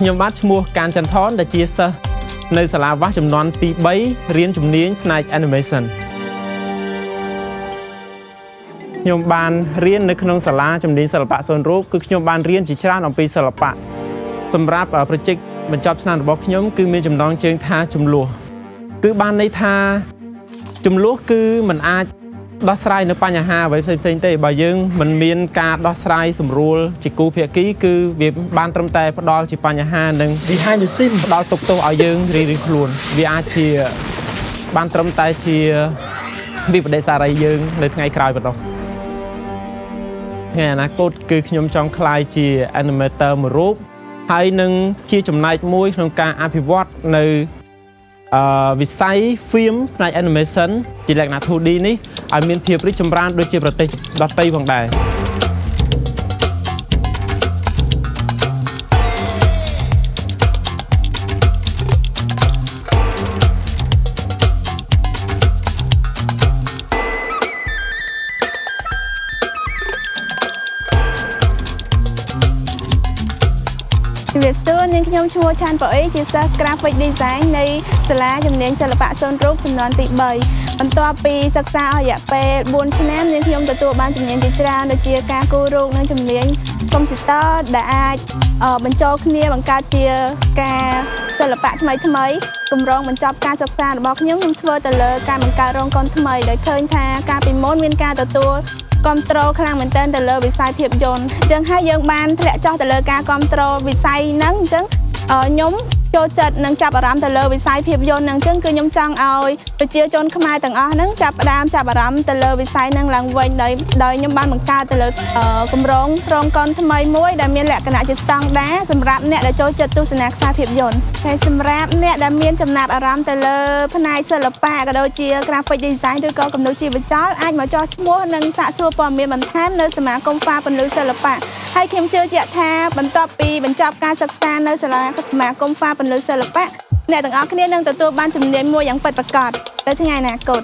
ខ្ញុំបាទឈ្មោះកានចន្ទថនដែលជាសិស្សនៅសាលាវាស់ចំនួនទី3រៀនជំនាញផ្នែក Animation ខ្ញុំបានរៀននៅក្នុងសាលាជំនាញសិល្បៈសូនរូបគឺខ្ញុំបានរៀនជាច្រើនអំពីសិល្បៈសម្រាប់projectបញ្ចប់ឆ្នាំរបស់ខ្ញុំគឺមានចំណងជើងថាចំនួនគឺបានន័យថាចំនួនគឺมันអាចដោះស្រាយនៅបញ្ហាអ្វីផ្សេងៗទេបើយើងមិនមានការដោះស្រាយសម្រួលជាគូភាគីគឺវាបានត្រឹមតែផ្ដល់ជាបញ្ហានិង behind the scene ផ្ដល់ទុកទោសឲ្យយើងរៀងៗខ្លួនវាអាចជាបានត្រឹមតែជាវិបដិសារីយើងនៅថ្ងៃក្រោយប៉ុណ្ណោះថ្ងៃអនាគតគឺខ្ញុំចង់ក្លាយជា animator មួយរូបហើយនឹងជាចំណែកមួយក្នុងការអភិវឌ្ឍនៅវិស័យ film ផ្នែក animation ជាលក្ខណៈ 2D នេះឲ្យមានភាពរីកចម្រើនដូចជាប្រទេសដទៃផងដែរជំរាបសួរនាងខ្ញុំឈ្មោះឆានប៉ូអេជាសិស្ស Graphic Design នៃសាលាជំនាញសិល្បៈសូនរូបចំនួនទី3បន្ទាប់ពីសិក្សាអស់រយៈពេល4ឆ្នាំនាងខ្ញុំទទួលបានជំនាញជាច្រើនដូចជាការគូររូបនិងជំនាញកុំព្យូទ័រដែលអាចបញ្ចូលគ្នាបង្កើតជាការសិល្បៈថ្មីគម្រោងបញ្ចប់ការសិក្សារបស់ខ្ញុំធ្វើទៅលើការបង្កើតរោងកុនថ្មីដោយឃើញថាការពីមុនមានការទទួលគ្រប់គ្រងខ្លាំងមែនទែនទៅលើវិស័យភាពយន្តអញ្ចឹងហើយយើងបានធ្លាក់ចុះទៅលើការគ្រប់គ្រងវិស័យហ្នឹងអញ្ចឹងខ្ញុំចូលចិត្តនិងចាប់អារម្មណ៍ទៅលើវិស័យភាពយន្តហ្នឹងអញ្ចឹងគឺខ្ញុំចង់ឲ្យប្រជាជនខ្មែរទាំងអស់ហ្នឹងចាប់អារម្មណ៍ទៅលើវិស័យហ្នឹងឡើងវិញដោយខ្ញុំបានបង្កើតទៅលើគម្រោងរោងកុនថ្មីមួយដែលមានលក្ខណៈជាស្តង់ដារសម្រាប់អ្នកដែលចូលចិត្តទស្សនាខ្សែភាពយន្តហើយសម្រាប់អ្នកដែលមានចំណាប់អារម្មណ៍ទៅលើផ្នែកសិល្បៈក៏ដូចជា Graphic Design ឬក៏គំនូរជីវចលអាចមកចោះឈ្មោះនិងសាកសួរព័ត៌មានបន្ថែមនៅសមាគមហ្វាពន្លឺសិល្បៈហើយខ្ញុំជឿជាក់ថាបន្ទាប់ពីបញ្ចប់ការសិក្សានៅសាលាសមាគមហ្វាពន្លឺសិល្បៈអ្នកទាំងអស់គ្នានឹងទទួលបានជំនាញមួយយ៉ាងពិតប្រាកដទៅថ្ងៃអនាគត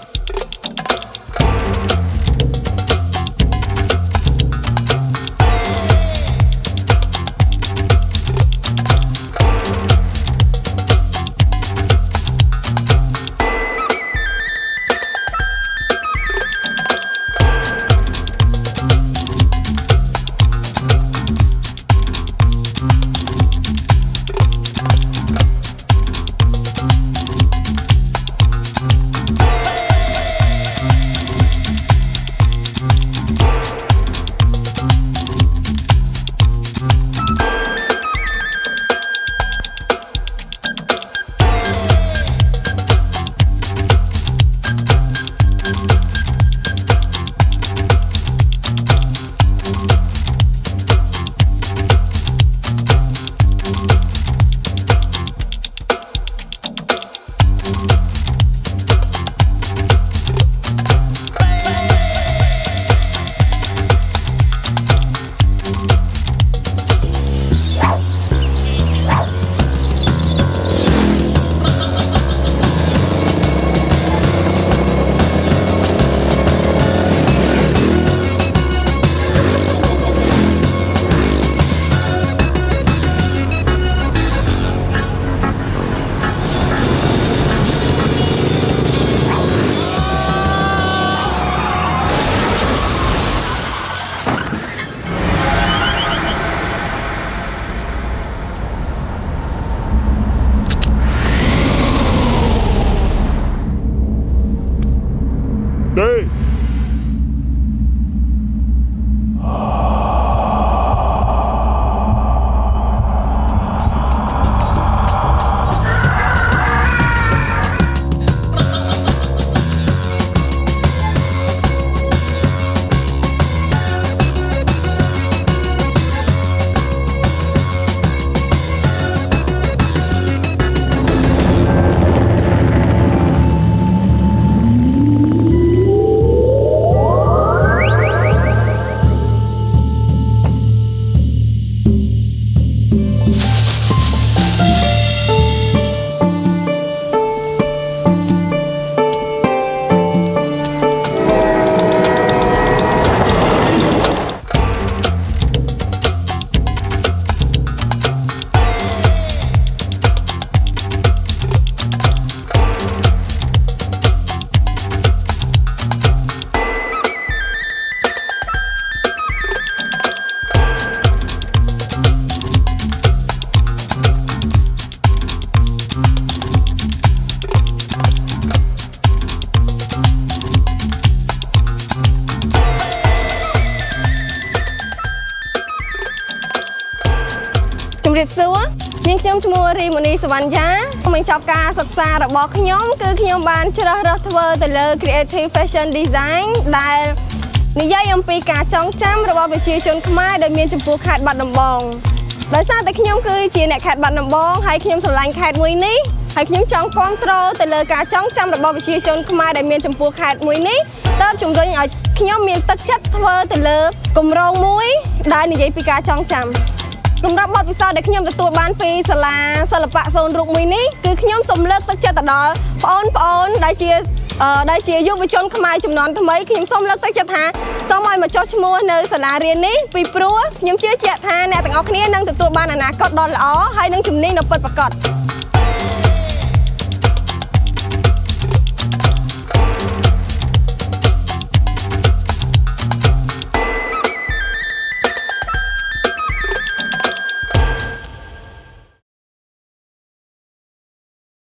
នាងខ្ញុំឈ្មោះរីម៉ូនីសវណ្ណយ៉ាបញ្ចប់ការសិក្សារបស់ខ្ញុំគឺខ្ញុំបានជ្រើសរើសធ្វើទៅលើ Creative Fashion Design ដែលនិយាយអំពីការចងចាំរបស់ប្រជាជនខ្មែរដែលមានចំពោះខេត្តបាត់ដំបងដោយសារតែខ្ញុំគឺជាអ្នកខេត្តបាត់ដំបងហើយខ្ញុំស្រឡាញ់ខេត្តមួយនេះហើយខ្ញុំចង់គ្រប់គ្រងទៅលើការចងចាំរបស់ប្រជាជនខ្មែរដែលមានចំពោះខេត្តមួយនេះទើបជំរុញឲ្យខ្ញុំមានទឹកចិត្តធ្វើទៅលើគម្រោងមួយដែលនិយាយពីការចងចាំសម្រាប់បទពិសោធន៍ដែលខ្ញុំទទួលបានពីសាលាសិល្បៈសូនរូបមួយនេះគឺខ្ញុំសូមលើកទឹកចិត្តទៅដល់បងប្អូនដែលជាយុវជនខ្មែរជំនាន់ថ្មីខ្ញុំសូមលើកទឹកចិត្តថាសូមឲ្យមកចុះឈ្មោះនៅសាលារៀននេះពីព្រោះខ្ញុំជឿជាក់ថាអ្នកទាំងអស់គ្នានឹងទទួលបានអនាគតដ៏ល្អហើយនឹងជំនាញដ៏ពិតប្រាកដ